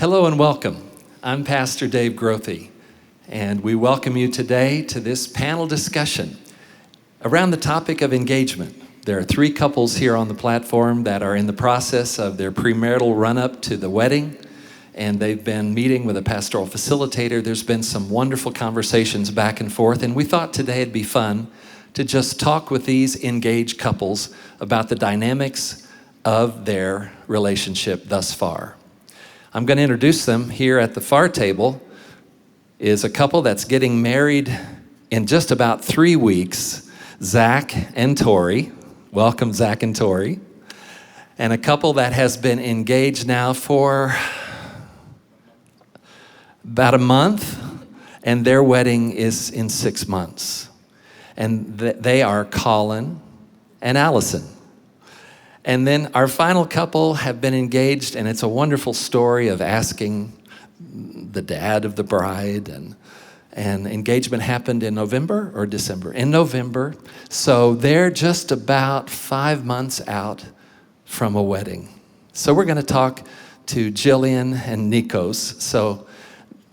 Hello and welcome. I'm Pastor Dave Grothe, and we welcome you today to this panel discussion around the topic of engagement. There are 3 couples here on the platform that are in the process of their premarital run-up to the wedding, and they've been meeting with a pastoral facilitator. There's been some wonderful conversations back and forth, and we thought today it'd be fun to just talk with these engaged couples about the dynamics of their relationship thus far. I'm going to introduce them. Here at the far table is a couple that's getting married in just about 3 weeks, Zach and Tori. Welcome, Zach and Tori. And a couple that has been engaged now for about a month, and their wedding is in 6 months. And they are Colin and Allison. And then our final couple have been engaged, and it's a wonderful story of asking the dad of the bride, and engagement happened in November or December? In November. So they're just about 5 months out from a wedding. So we're going to talk to Jillian and Nikos. So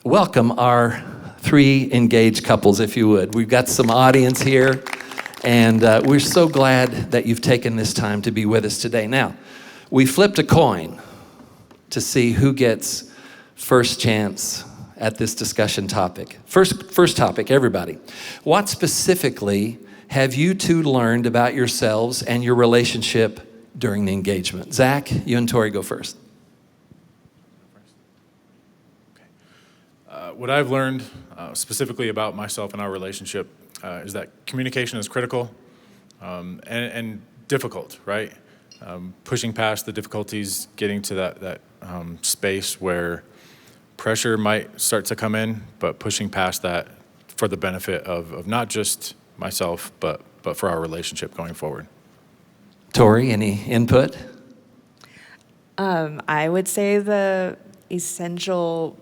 welcome our 3 engaged couples, if you would. We've got some audience here. And we're so glad that you've taken this time to be with us today. Now, we flipped a coin to see who gets first chance at this discussion topic. First topic, everybody. What specifically have you 2 learned about yourselves and your relationship during the engagement? Zach, you and Tori go first. What I've learned specifically about myself and our relationship is that communication is critical and difficult, right? Pushing past the difficulties, getting to that space where pressure might start to come in, but pushing past that for the benefit of not just myself, but for our relationship going forward. Tori, any input? I would say the essential,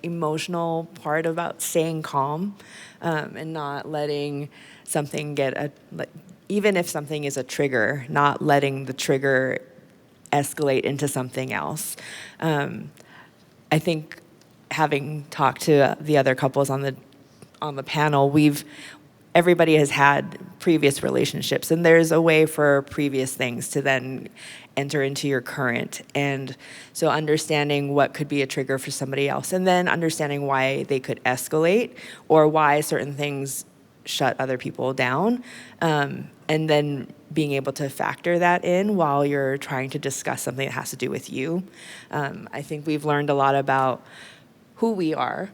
emotional part about staying calm and not letting something even if something is a trigger, not letting the trigger escalate into something else. I think having talked to the other couples on the panel, everybody has had previous relationships, and there's a way for previous things to then enter into your current. And so understanding what could be a trigger for somebody else, and then understanding why they could escalate or why certain things shut other people down, and then being able to factor that in while you're trying to discuss something that has to do with you. I think we've learned a lot about who we are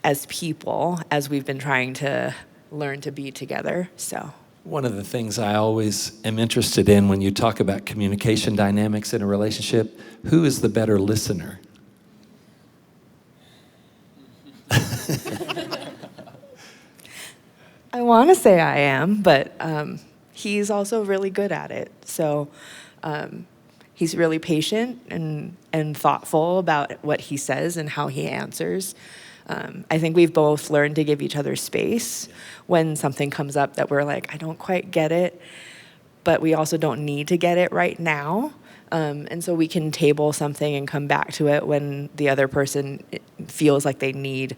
as people as we've been trying to learn to be together. So one of the things I always am interested in when you talk about communication dynamics in a relationship, who is the better listener? I want to say I am, but he's also really good at it. So he's really patient and thoughtful about what he says and how he answers. I think we've both learned to give each other space when something comes up that we're like, I don't quite get it, but we also don't need to get it right now. And so we can table something and come back to it when the other person feels like they need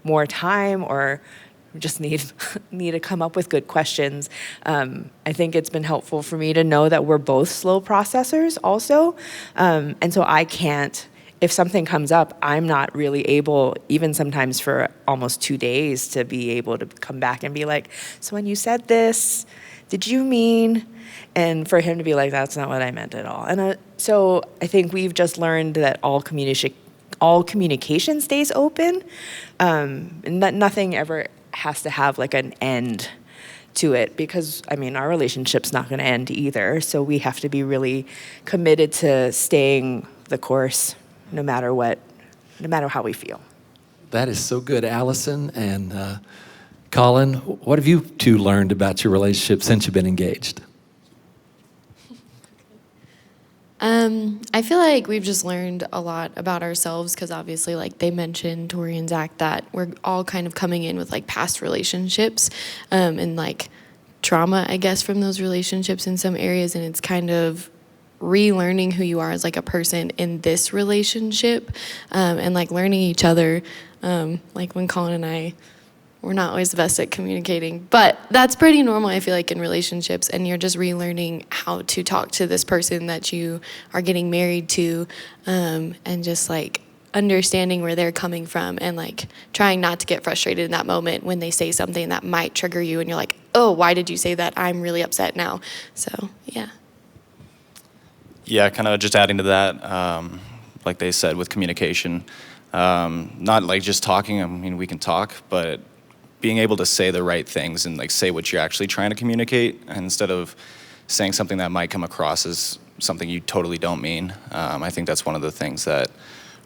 more time or just need to come up with good questions. I think it's been helpful for me to know that we're both slow processors also. And so if something comes up, I'm not really able, even sometimes for almost 2 days, to be able to come back and be like, so when you said this, did you mean? And for him to be like, that's not what I meant at all. And so I think we've just learned that all communication stays open, and that nothing ever has to have an end to it, because our relationship's not going to end either. So we have to be really committed to staying the course, no matter how we feel. That is so good, Allison and Colin. What have you 2 learned about your relationship since you've been engaged? I feel like we've just learned a lot about ourselves, because obviously, they mentioned, Tori and Zach, that we're all kind of coming in with past relationships and trauma, I guess, from those relationships in some areas, and it's kind of relearning who you are as like a person in this relationship, and like learning each other. Like when Colin and I, we're not always the best at communicating, but that's pretty normal, I feel like, in relationships, and you're just relearning how to talk to this person that you are getting married to, and just like understanding where they're coming from, and like trying not to get frustrated in that moment when they say something that might trigger you and you're like, oh, why did you say that? I'm really upset now. So yeah. Yeah, kind of just adding to that, like they said, with communication, not like just talking. I mean, we can talk, but being able to say the right things and like say what you're actually trying to communicate, instead of saying something that might come across as something you totally don't mean. I think that's one of the things that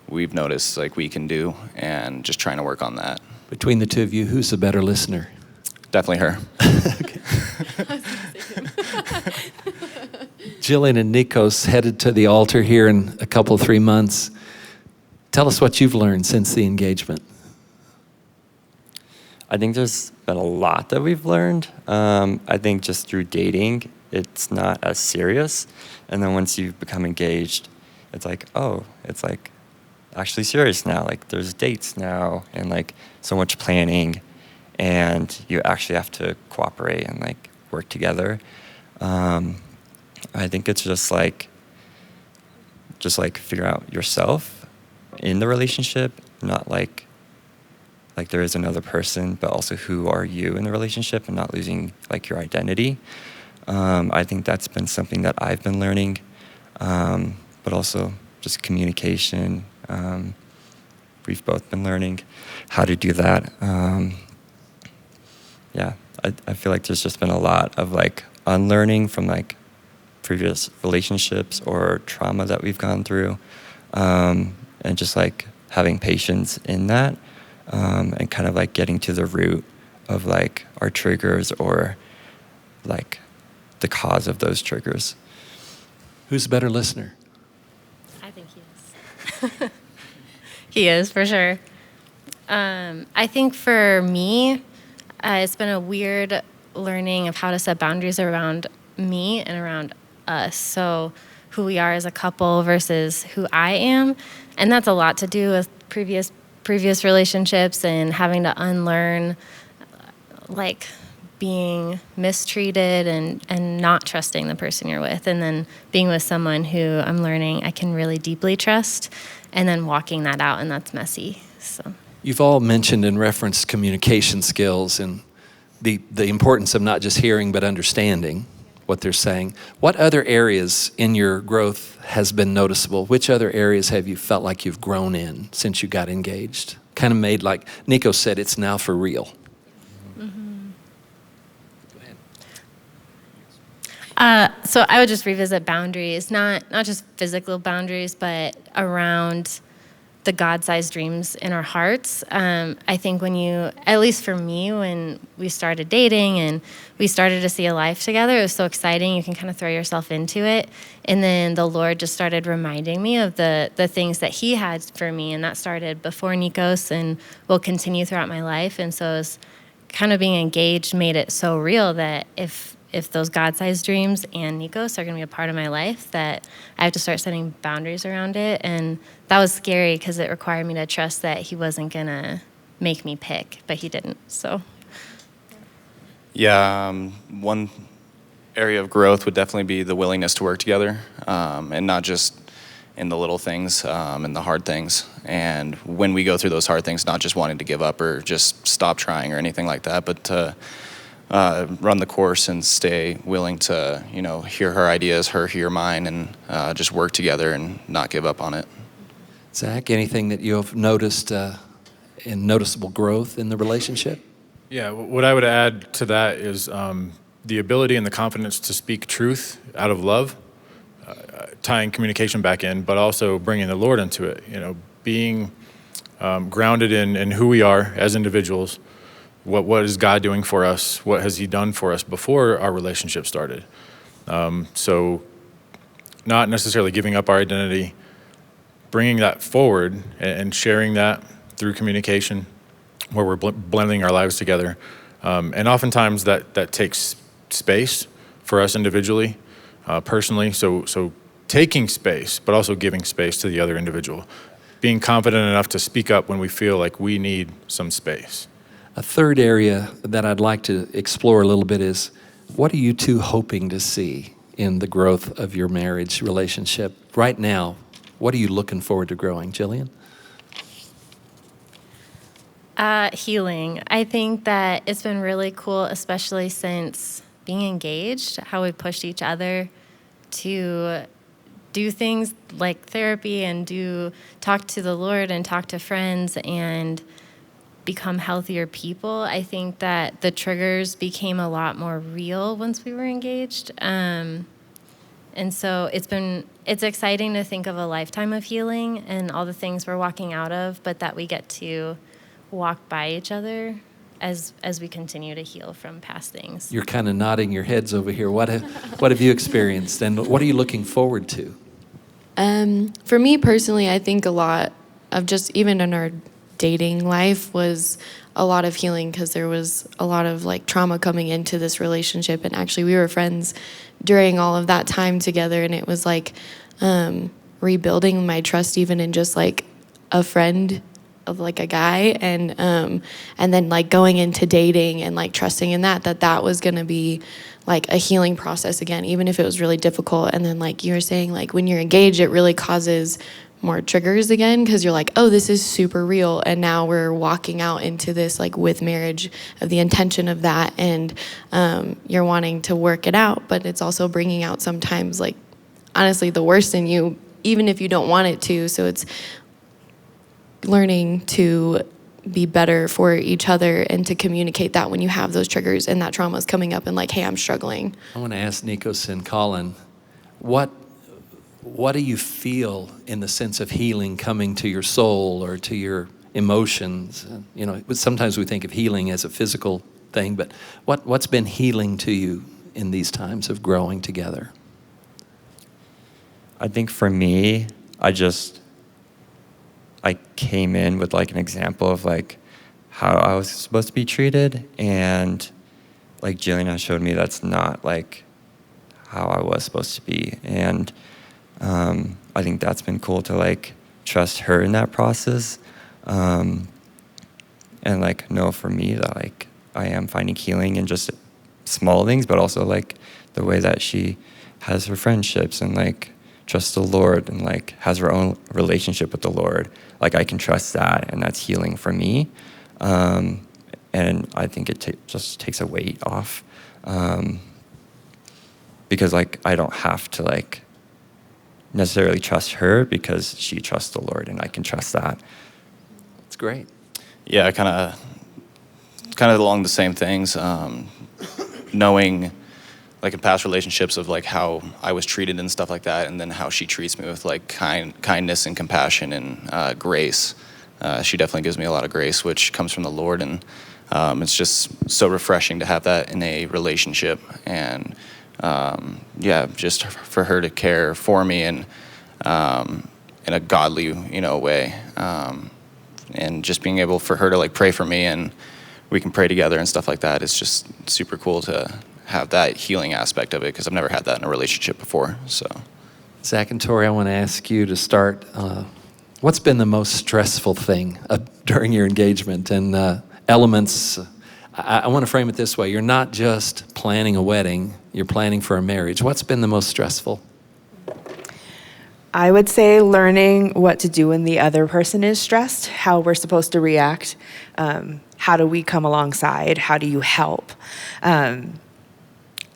we've noticed like we can do, and just trying to work on that. Between the two of you, who's the better listener? Definitely her. Jillian and Nikos headed to the altar here in a couple, 3 months. Tell us what you've learned since the engagement. I think there's been a lot that we've learned. I think just through dating, it's not as serious. And then once you become engaged, it's like, oh, it's like actually serious now. Like there's dates now and like so much planning, and you actually have to cooperate and like work together. I think it's just like figure out yourself in the relationship, not like there is another person, but also who are you in the relationship, and not losing like your identity. I think that's been something that I've been learning, but also just communication. We've both been learning how to do that. Yeah, I feel like there's just been a lot of like unlearning from like previous relationships or trauma that we've gone through, and just like having patience in that, and kind of like getting to the root of like our triggers, or like the cause of those triggers. Who's a better listener? I think he is. He is, for sure. I think for me, it's been a weird learning of how to set boundaries around me and around us. So who we are as a couple versus who I am. And that's a lot to do with previous relationships, and having to unlearn like being mistreated and not trusting the person you're with, and then being with someone who I'm learning I can really deeply trust, and then walking that out, and that's messy. So You've all mentioned and referenced communication skills and the importance of not just hearing but understanding what they're saying. What other areas in your growth has been noticeable? Which other areas have you felt like you've grown in since you got engaged? Kind of made, like Nico said, it's now for real. So I would just revisit boundaries, not just physical boundaries, but around the God-sized dreams in our hearts. I think when you, at least for me, when we started dating and we started to see a life together, it was so exciting. You can kind of throw yourself into it. And then the Lord just started reminding me of the things that he had for me. And that started before Nikos and will continue throughout my life. And so it was kind of being engaged made it so real that if those God-sized dreams and Nikos are going to be a part of my life, that I have to start setting boundaries around it. And that was scary because it required me to trust that he wasn't going to make me pick, but he didn't. So Yeah, one area of growth would definitely be the willingness to work together, and not just in the little things, and the hard things. And when we go through those hard things, not just wanting to give up or just stop trying or anything like that, but to run the course and stay willing to, hear her ideas, her hear mine, and just work together and not give up on it. Zach, anything that you have noticed in noticeable growth in the relationship? Yeah, what I would add to that is the ability and the confidence to speak truth out of love, tying communication back in, but also bringing the Lord into it. Being grounded in who we are as individuals. What is God doing for us? What has he done for us before our relationship started? So not necessarily giving up our identity, bringing that forward and sharing that through communication where we're blending our lives together. And oftentimes that takes space for us individually, personally. So taking space, but also giving space to the other individual. Being confident enough to speak up when we feel like we need some space. A third area that I'd like to explore a little bit is, what are you two hoping to see in the growth of your marriage relationship right now? What are you looking forward to growing, Jillian? Healing. I think that it's been really cool, especially since being engaged, how we pushed each other to do things like therapy and talk to the Lord and talk to friends and become healthier people. I think that the triggers became a lot more real once we were engaged. And so it's exciting to think of a lifetime of healing and all the things we're walking out of, but that we get to walk by each other as we continue to heal from past things. You're kind of nodding your heads over here. What have you experienced, and what are you looking forward to? For me personally, I think a lot of just even in our dating life was a lot of healing, because there was a lot of like trauma coming into this relationship, and actually we were friends during all of that time together, and it was like rebuilding my trust even in just like a friend of like a guy, and then like going into dating and like trusting in that was going to be like a healing process again, even if it was really difficult. And then like you were saying, like when you're engaged, it really causes more triggers again, because you're like, oh, this is super real, and now we're walking out into this like with marriage of the intention of that, and you're wanting to work it out, but it's also bringing out sometimes like honestly the worst in you, even if you don't want it to. So it's learning to be better for each other and to communicate that when you have those triggers and that trauma is coming up and like, hey, I'm struggling. I want to ask Nikos and Colin, what do you feel in the sense of healing coming to your soul or to your emotions? You know, sometimes we think of healing as a physical thing, but what's been healing to you in these times of growing together? I think for me, I came in with like an example of like how I was supposed to be treated, and like Jillian has showed me that's not like how I was supposed to be. And I think that's been cool to like trust her in that process, and like know for me that like I am finding healing in just small things, but also like the way that she has her friendships and like trusts the Lord and like has her own relationship with the Lord. Like I can trust that, and that's healing for me. And I think it just takes a weight off, because like I don't have to like necessarily trust her, because she trusts the Lord, and I can trust that. It's great. Yeah, kind of along the same things. Knowing, like in past relationships, of like how I was treated and stuff like that, and then how she treats me with like kindness and compassion and grace. She definitely gives me a lot of grace, which comes from the Lord, and it's just so refreshing to have that in a relationship. And yeah, just for her to care for me and in a godly, way, and just being able for her to like pray for me, and we can pray together and stuff like that. It's just super cool to have that healing aspect of it, because I've never had that in a relationship before. So, Zach and Tori, I want to ask you to start. What's been the most stressful thing during your engagement? And elements, I want to frame it this way. You're not just planning a wedding, you're planning for a marriage. What's been the most stressful? I would say learning what to do when the other person is stressed, how we're supposed to react. How do we come alongside? How do you help?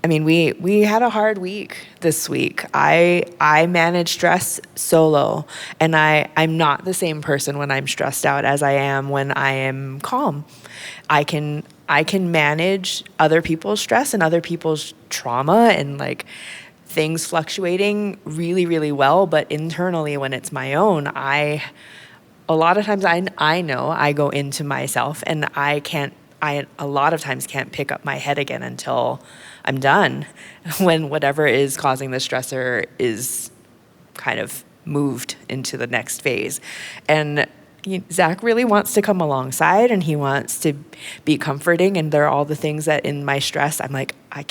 I mean, we had a hard week this week. I manage stress solo, and I'm not the same person when I'm stressed out as I am when I am calm. I can manage other people's stress and other people's trauma and like things fluctuating really, really well, but internally when it's my own, a lot of times I know I go into myself, and I a lot of times can't pick up my head again until I'm done, when whatever is causing the stressor is kind of moved into the next phase. And Zach really wants to come alongside, and he wants to be comforting, and there are all the things that in my stress I'm like, I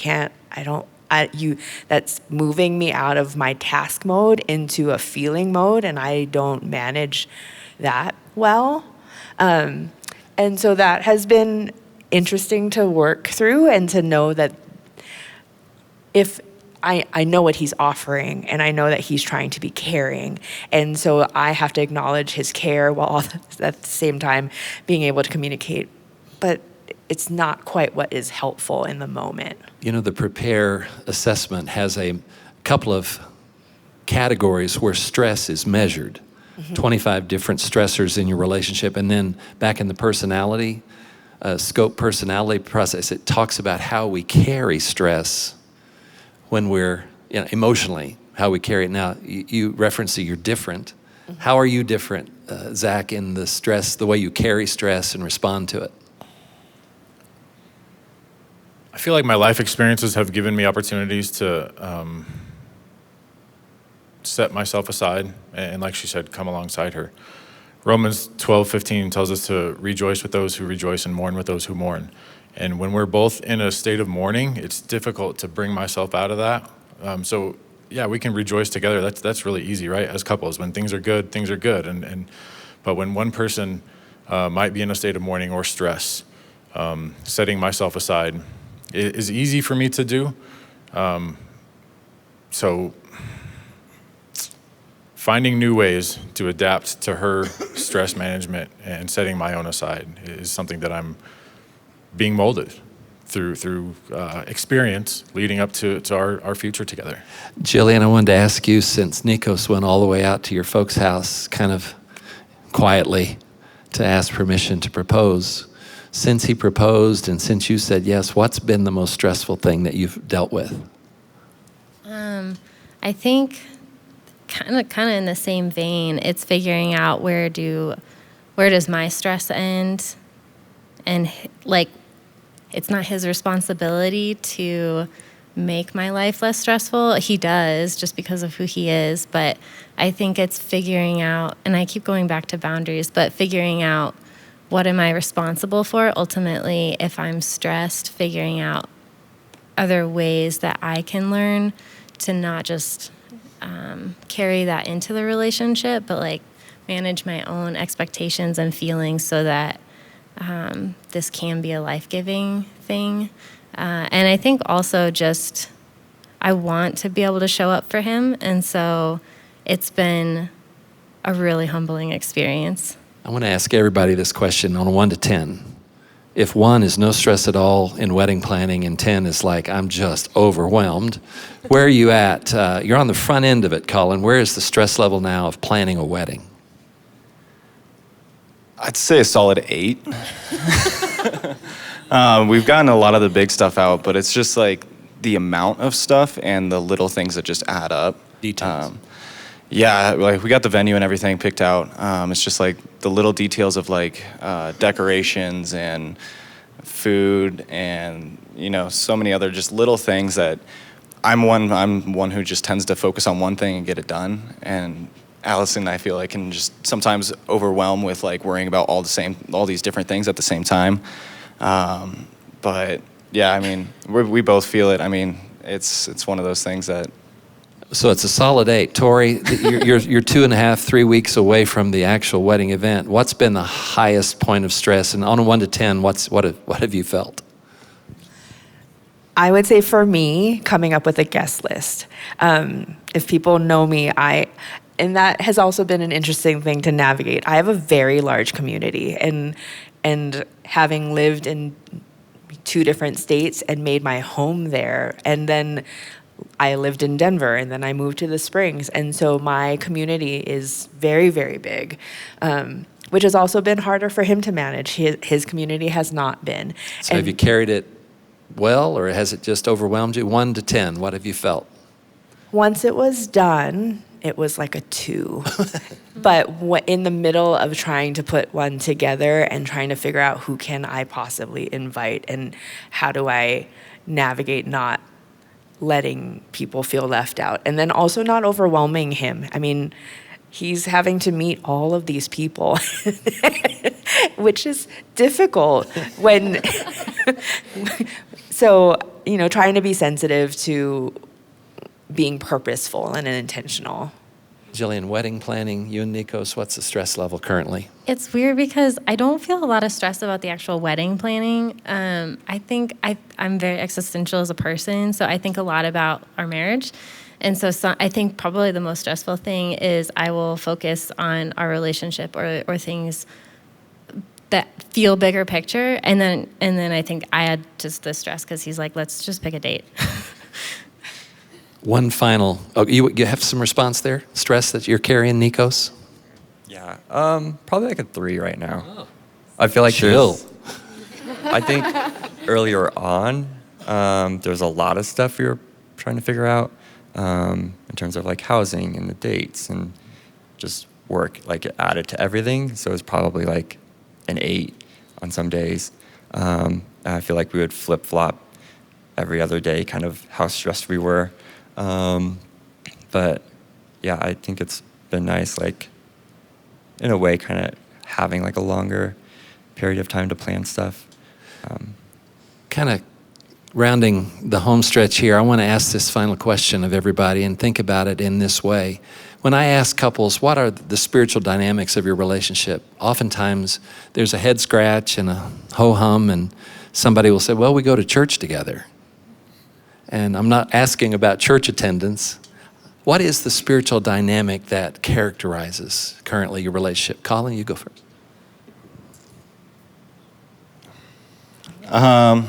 that's moving me out of my task mode into a feeling mode, and I don't manage that well. And so that has been interesting to work through, and to know that if I know what he's offering, and I know that he's trying to be caring. And so I have to acknowledge his care while at the same time being able to communicate. But it's not quite what is helpful in the moment. You know, the Prepare assessment has a couple of categories where stress is measured. 25 different stressors in your relationship. And then back in the personality, scope personality process, it talks about how we carry stress when we're, emotionally, how we carry it. Now, you referenced that you're different. How are you different, Zach, in the stress, the way you carry stress and respond to it? I feel like my life experiences have given me opportunities to set myself aside and, like she said, come alongside her. Romans 12:15 tells us to rejoice with those who rejoice and mourn with those who mourn. And when we're both in a state of mourning, it's difficult to bring myself out of that. So yeah, we can rejoice together. That's really easy, right? As couples, when things are good, things are good. But when one person might be in a state of mourning or stress, setting myself aside is easy for me to do. So finding new ways to adapt to her stress management and setting my own aside is something that I'm being molded through experience leading up to our future together. Jillian, I wanted to ask you, since Nikos went all the way out to your folks' house kind of quietly to ask permission to propose, since he proposed and since you said yes, what's been the most stressful thing that you've dealt with? I think kind of in the same vein, it's figuring out where does my stress end, and like it's not his responsibility to make my life less stressful. He does, just because of who he is, but I think it's figuring out, and I keep going back to boundaries, but figuring out what am I responsible for ultimately. If I'm stressed, figuring out other ways that I can learn to not just carry that into the relationship, but like manage my own expectations and feelings so that this can be a life-giving thing. And I think also just I want to be able to show up for him. And so it's been a really humbling experience. I want to ask everybody this question on a 1 to 10. If 1 is no stress at all in wedding planning and 10 is like, I'm just overwhelmed, where are you at? You're on the front end of it, Colin. Where is the stress level now of planning a wedding? I'd say a solid 8. We've gotten a lot of the big stuff out, but it's just like the amount of stuff and the little things that just add up. Details. Yeah, like we got the venue and everything picked out. It's just like the little details of like decorations and food and so many other just little things that I'm one who just tends to focus on one thing and get it done. And Allison, I feel like, can just sometimes overwhelm with like worrying about all these different things at the same time. But yeah, I mean, we both feel it. I mean, it's one of those things that. So it's a solid 8. Tori, you're 2.5, 3 weeks away from the actual wedding event. What's been the highest point of stress? And on a 1 to 10, what have you felt? I would say for me, coming up with a guest list. If people know me, and that has also been an interesting thing to navigate. I have a very large community, and having lived in 2 different states and made my home there, and then I lived in Denver, and then I moved to the Springs, and so my community is very, very big, which has also been harder for him to manage. His community has not been. So have you carried it well, or has it just overwhelmed you? 1 to 10, what have you felt? Once it was done, it was like a 2. But in the middle of trying to put one together and trying to figure out who can I possibly invite and how do I navigate not letting people feel left out, and then also not overwhelming him. I mean, he's having to meet all of these people, which is difficult when. So trying to be sensitive to being purposeful and intentional. Jillian, wedding planning, you and Nikos, what's the stress level currently? It's weird because I don't feel a lot of stress about the actual wedding planning. I think I'm very existential as a person, so I think a lot about our marriage. And so I think probably the most stressful thing is I will focus on our relationship or things that feel bigger picture. And then I think I had just the stress because he's like, let's just pick a date. One final, you have some response there? Stress that you're carrying, Nikos? Yeah, probably like a 3 right now. Oh. I feel like Chill. I think earlier on, there's a lot of stuff we were trying to figure out in terms of like housing and the dates and just work, like it added to everything. So it's probably like an 8 on some days. I feel like we would flip-flop every other day, kind of how stressed we were. But yeah, I think it's been nice, like in a way, kind of having like a longer period of time to plan stuff. Kind of rounding the home stretch here, I want to ask this final question of everybody and think about it in this way. When I ask couples, what are the spiritual dynamics of your relationship? Oftentimes there's a head scratch and a ho-hum, and somebody will say, well, we go to church together. And I'm not asking about church attendance. What is the spiritual dynamic that characterizes currently your relationship? Colin, you go first. I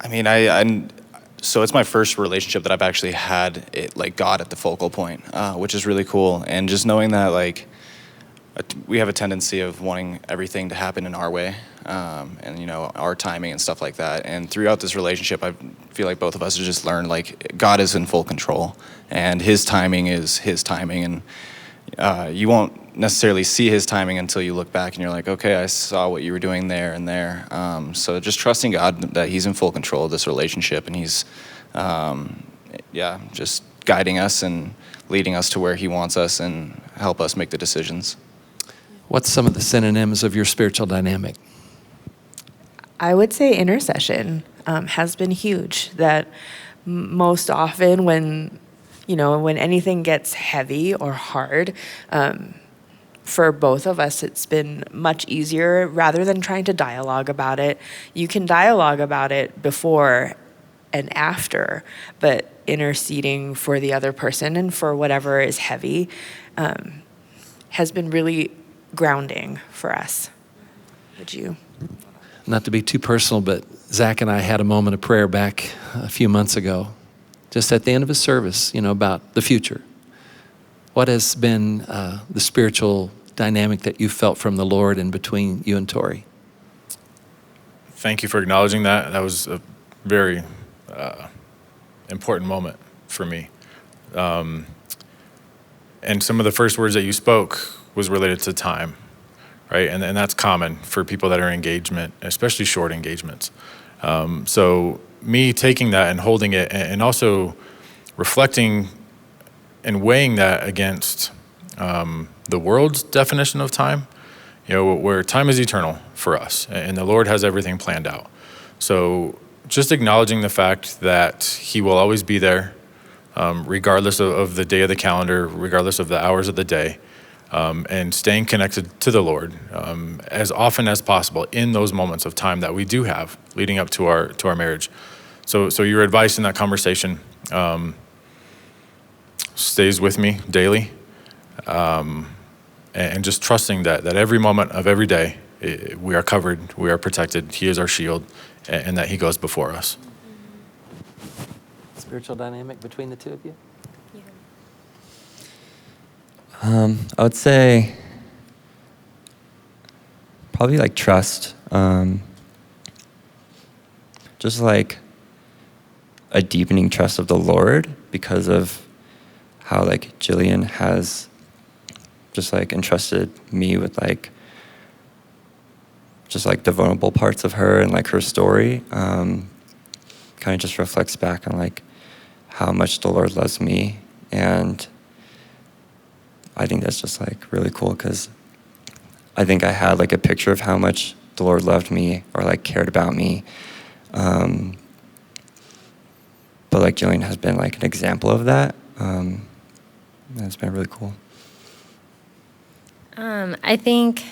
mean, so it's my first relationship that I've actually had it, like God at the focal point, which is really cool. And just knowing that, like, we have a tendency of wanting everything to happen in our way, and our timing and stuff like that. And throughout this relationship, I feel like both of us have just learned like God is in full control, and His timing is His timing, and you won't necessarily see His timing until you look back and you're like, okay, I saw what you were doing there and there. So just trusting God that He's in full control of this relationship, and He's, just guiding us and leading us to where He wants us and help us make the decisions. What's some of the synonyms of your spiritual dynamic? I would say intercession has been huge. That most often when anything gets heavy or hard, for both of us, it's been much easier rather than trying to dialogue about it. You can dialogue about it before and after, but interceding for the other person and for whatever is heavy has been really grounding for us. Would you? Not to be too personal, but Zach and I had a moment of prayer back a few months ago, just at the end of a service, about the future. What has been the spiritual dynamic that you felt from the Lord in between you and Tori? Thank you for acknowledging that. That was a very important moment for me. And some of the first words that you spoke was related to time, right? And that's common for people that are in engagement, especially short engagements. So me taking that and holding it and also reflecting and weighing that against the world's definition of time, where time is eternal for us and the Lord has everything planned out. So just acknowledging the fact that He will always be there, regardless of the day of the calendar, regardless of the hours of the day, and staying connected to the Lord as often as possible in those moments of time that we do have leading up to our marriage. So your advice in that conversation stays with me daily, and just trusting that every moment of every day we are covered, we are protected, He is our shield, and that He goes before us. Spiritual dynamic between the two of you? I would say probably like trust. Just like a deepening trust of the Lord because of how like Jillian has just like entrusted me with like just like the vulnerable parts of her and like her story. Kind of just reflects back on like how much the Lord loves me, and I think that's just like really cool because I think I had like a picture of how much the Lord loved me or like cared about me, But like Jillian has been like an example of that. It's been really cool. I think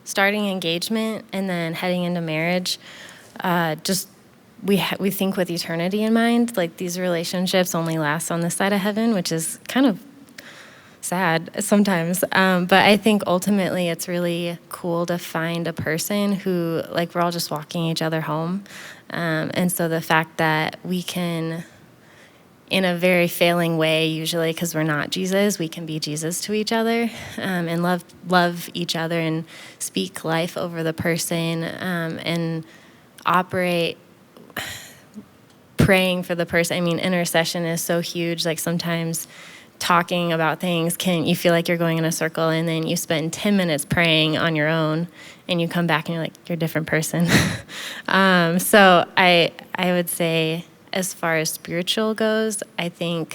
starting engagement and then heading into marriage, we think with eternity in mind. Like these relationships only last on this side of heaven, which is kind of sad sometimes. But I think ultimately it's really cool to find a person who, like, we're all just walking each other home. And so the fact that we can, in a very failing way, usually because we're not Jesus, we can be Jesus to each other, and love each other and speak life over the person, and operate praying for the person. I mean, intercession is so huge. Like sometimes talking about things you feel like you're going in a circle, and then you spend 10 minutes praying on your own, and you come back and you're like, you're a different person. So I would say, as far as spiritual goes, I mean,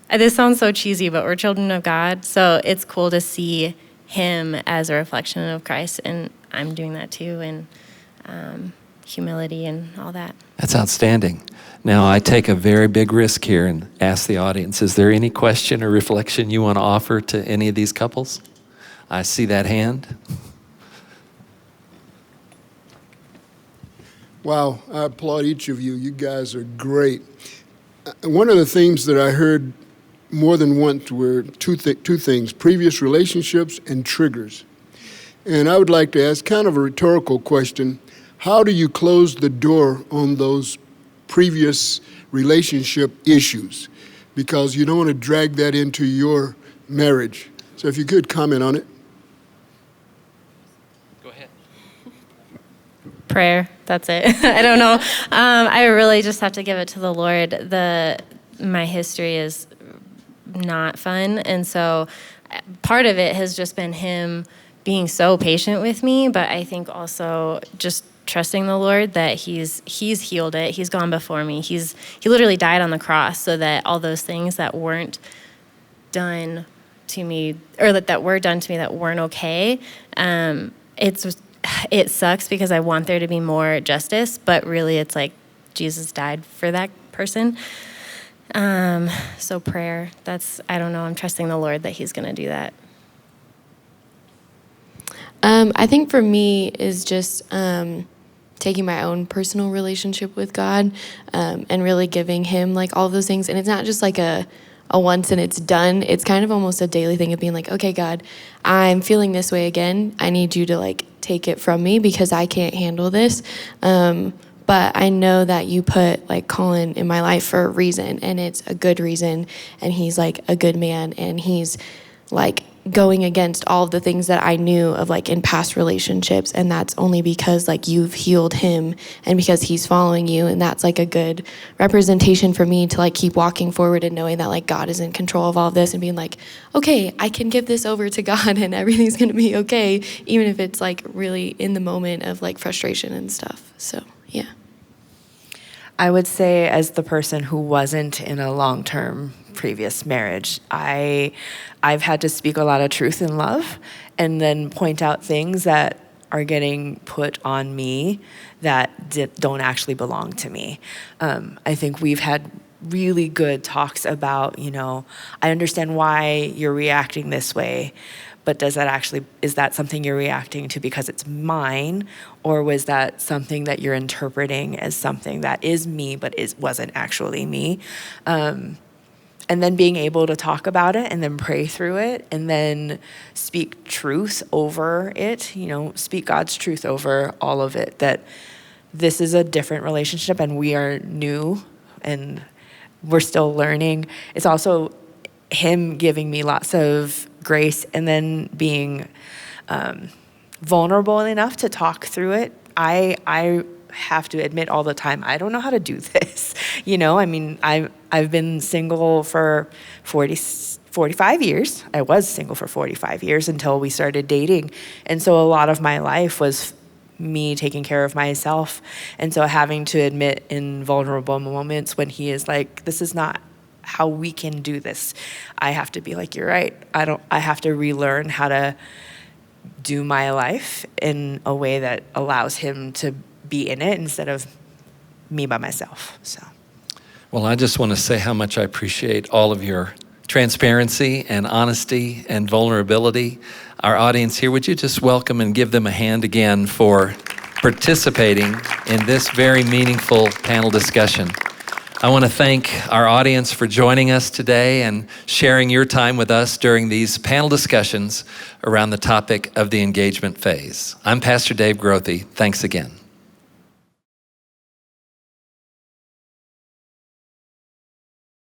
this sounds so cheesy, but we're children of God. So it's cool to see him as a reflection of Christ. And I'm doing that too. And humility and all that. That's outstanding. Now, I take a very big risk here and ask the audience, is there any question or reflection you want to offer to any of these couples? I see that hand. Wow, I applaud each of you. You guys are great. One of the themes that I heard more than once were two things, previous relationships and triggers. And I would like to ask kind of a rhetorical question. How do you close the door on those previous relationship issues? Because you don't want to drag that into your marriage. So if you could comment on it. Go ahead. Prayer, that's it. I don't know. I really just have to give it to the Lord. My history is not fun, and so part of it has just been him being so patient with me, but I think also just trusting the Lord that he's healed it. He's gone before me. He literally died on the cross so that all those things that weren't done to me, or that were done to me that weren't okay, it sucks because I want there to be more justice, but really it's like Jesus died for that person. So prayer, I don't know, I'm trusting the Lord that he's going to do that. I think for me is just taking my own personal relationship with God, and really giving him like all those things. And it's not just like a once and it's done. It's kind of almost a daily thing of being like, okay, God, I'm feeling this way again. I need you to like take it from me because I can't handle this. But I know that you put like Colin in my life for a reason, and it's a good reason. And he's like a good man, and he's like going against all of the things that I knew of like in past relationships. And that's only because like you've healed him and because he's following you. And that's like a good representation for me to like keep walking forward and knowing that like God is in control of all of this and being like, okay, I can give this over to God and everything's going to be okay. Even if it's like really in the moment of like frustration and stuff. So, yeah. I would say, as the person who wasn't in a long-term previous marriage, I've had to speak a lot of truth in love and then point out things that are getting put on me that don't actually belong to me. I think we've had really good talks about, I understand why you're reacting this way, but is that something you're reacting to because it's mine, or was that something that you're interpreting as something that is me but wasn't actually me? And then being able to talk about it and then pray through it and then speak truth over it, speak God's truth over all of it, that this is a different relationship and we are new and we're still learning. It's also him giving me lots of grace and then being vulnerable enough to talk through it. I have to admit all the time, I don't know how to do this. I've been single for 45 years. I was single for 45 years until we started dating. And so a lot of my life was me taking care of myself. And so having to admit in vulnerable moments when he is like, this is not how we can do this, I have to be like, you're right. I have to relearn how to do my life in a way that allows him to be in it instead of me by myself. So. Well, I just want to say how much I appreciate all of your transparency and honesty and vulnerability. Our audience here, would you just welcome and give them a hand again for participating in this very meaningful panel discussion. I want to thank our audience for joining us today and sharing your time with us during these panel discussions around the topic of the engagement phase. I'm Pastor Dave Grothe. Thanks again.